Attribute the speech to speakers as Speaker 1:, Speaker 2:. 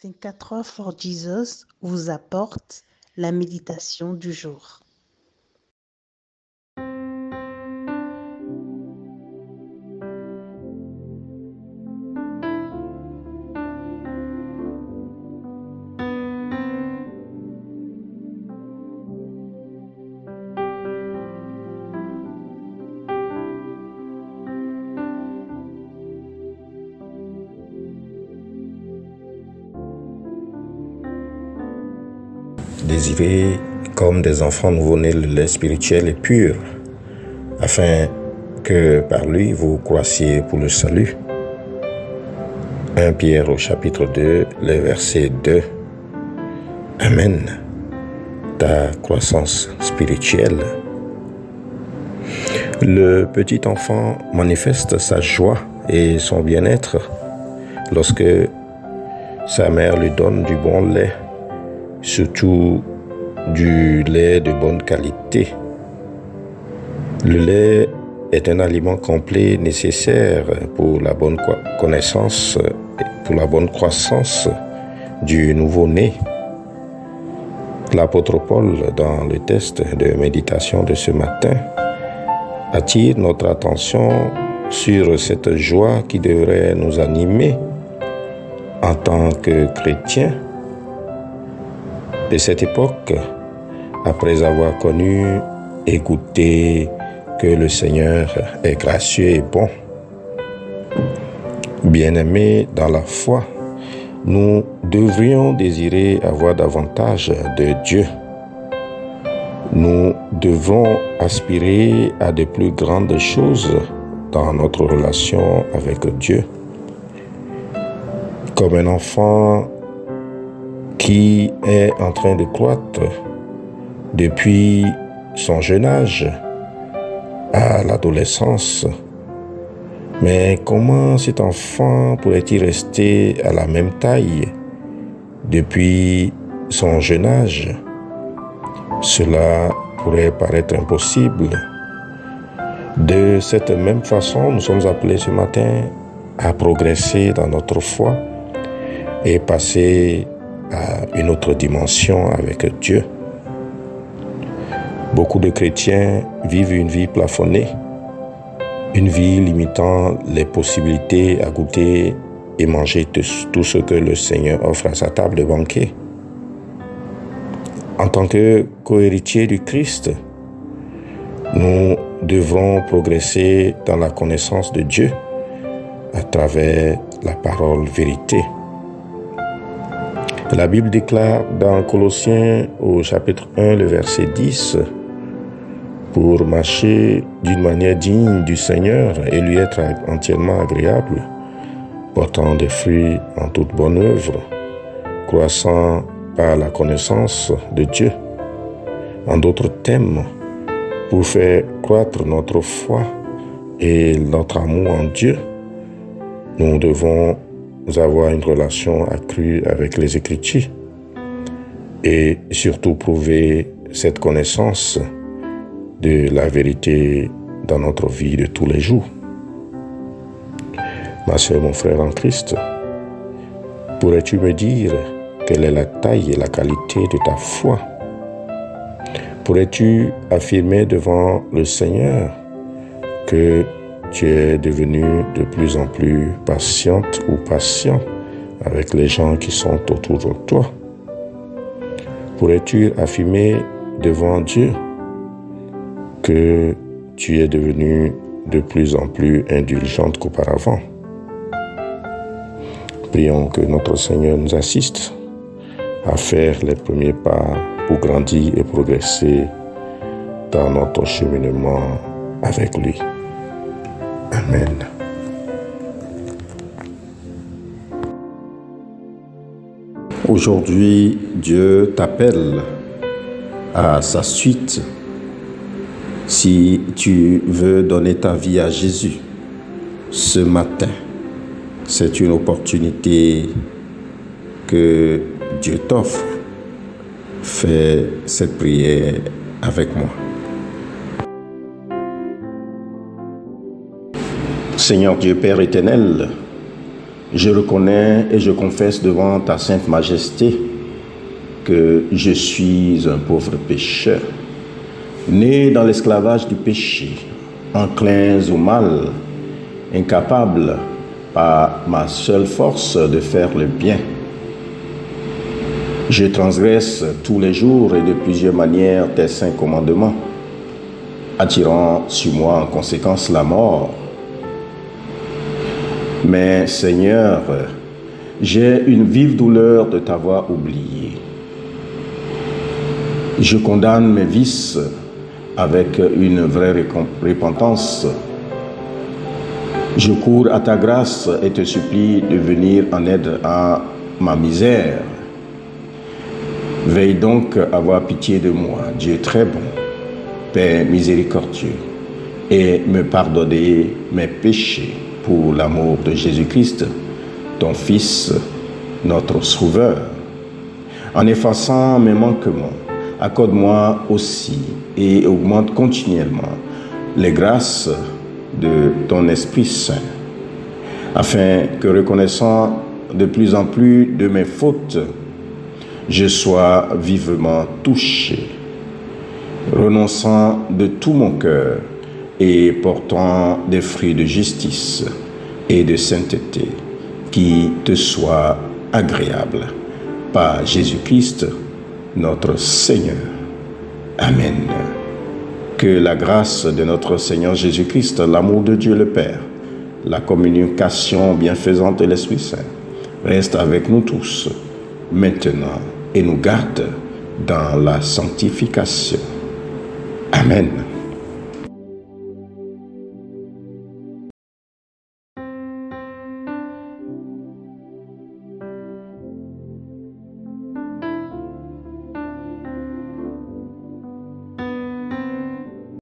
Speaker 1: 24 Hours for Jesus vous apporte la méditation du jour.
Speaker 2: Désirez comme des enfants nouveau-nés le lait spirituel et pur, afin que par lui vous croissiez pour le salut. 1 Pierre au chapitre 2, le verset 2. Amen. Ta croissance spirituelle. Le petit enfant manifeste sa joie et son bien-être lorsque sa mère lui donne du bon lait, surtout du lait de bonne qualité. Le lait est un aliment complet nécessaire pour la bonne connaissance et pour la bonne croissance du nouveau-né. L'apôtre Paul, dans le texte de méditation de ce matin, attire notre attention sur cette joie qui devrait nous animer en tant que chrétiens de cette époque, après avoir connu et goûté que le Seigneur est gracieux et bon. Bien-aimés dans la foi, nous devrions désirer avoir davantage de Dieu. Nous devons aspirer à de plus grandes choses dans notre relation avec Dieu. Comme un enfant qui est en train de croître depuis son jeune âge à l'adolescence. Mais comment cet enfant pourrait-il rester à la même taille depuis son jeune âge? Cela pourrait paraître impossible. De cette même façon, nous sommes appelés ce matin à progresser dans notre foi et passer à une autre dimension avec Dieu. Beaucoup de chrétiens vivent une vie plafonnée, une vie limitant les possibilités à goûter et manger tout ce que le Seigneur offre à sa table de banquet. En tant que co-héritiers du Christ, nous devrons progresser dans la connaissance de Dieu à travers la parole vérité. La Bible déclare dans Colossiens au chapitre 1, le verset 10, « Pour marcher d'une manière digne du Seigneur et lui être entièrement agréable, portant des fruits en toute bonne œuvre, croissant par la connaissance de Dieu. » En d'autres termes, pour faire croître notre foi et notre amour en Dieu, nous devons avoir une relation accrue avec les Écritures et surtout prouver cette connaissance de la vérité dans notre vie de tous les jours. Ma sœur, mon frère en Christ, pourrais-tu me dire quelle est la taille et la qualité de ta foi? Pourrais-tu affirmer devant le Seigneur que tu es devenu de plus en plus patiente ou patient avec les gens qui sont autour de toi? Pourrais-tu affirmer devant Dieu que tu es devenu de plus en plus indulgente qu'auparavant? Prions que notre Seigneur nous assiste à faire les premiers pas pour grandir et progresser dans notre cheminement avec lui. Amen. Aujourd'hui, Dieu t'appelle à sa suite. Si tu veux donner ta vie à Jésus ce matin, c'est une opportunité que Dieu t'offre. Fais cette prière avec moi. Seigneur Dieu Père éternel, Je reconnais et je confesse devant ta sainte majesté que je suis un pauvre pécheur, né dans l'esclavage du péché, enclin au mal, incapable par ma seule force de faire le bien. Je transgresse tous les jours et de plusieurs manières tes saints commandements, attirant sur moi en conséquence la mort. Mais Seigneur, j'ai une vive douleur de t'avoir oublié. Je condamne mes vices avec une vraie repentance. Je cours à ta grâce et te supplie de venir en aide à ma misère. Veille donc à avoir pitié de moi, Dieu très bon, Père miséricordieux, et me pardonner mes péchés pour l'amour de Jésus-Christ, ton Fils, notre Sauveur. En effaçant mes manquements, accorde-moi aussi et augmente continuellement les grâces de ton Esprit Saint, afin que, reconnaissant de plus en plus de mes fautes, je sois vivement touché, renonçant de tout mon cœur et portant des fruits de justice et de sainteté qui te soient agréables. Par Jésus-Christ, notre Seigneur. Amen. Que la grâce de notre Seigneur Jésus-Christ, l'amour de Dieu le Père, la communication bienfaisante de l'Esprit Saint reste avec nous tous, maintenant, et nous garde dans la sanctification. Amen.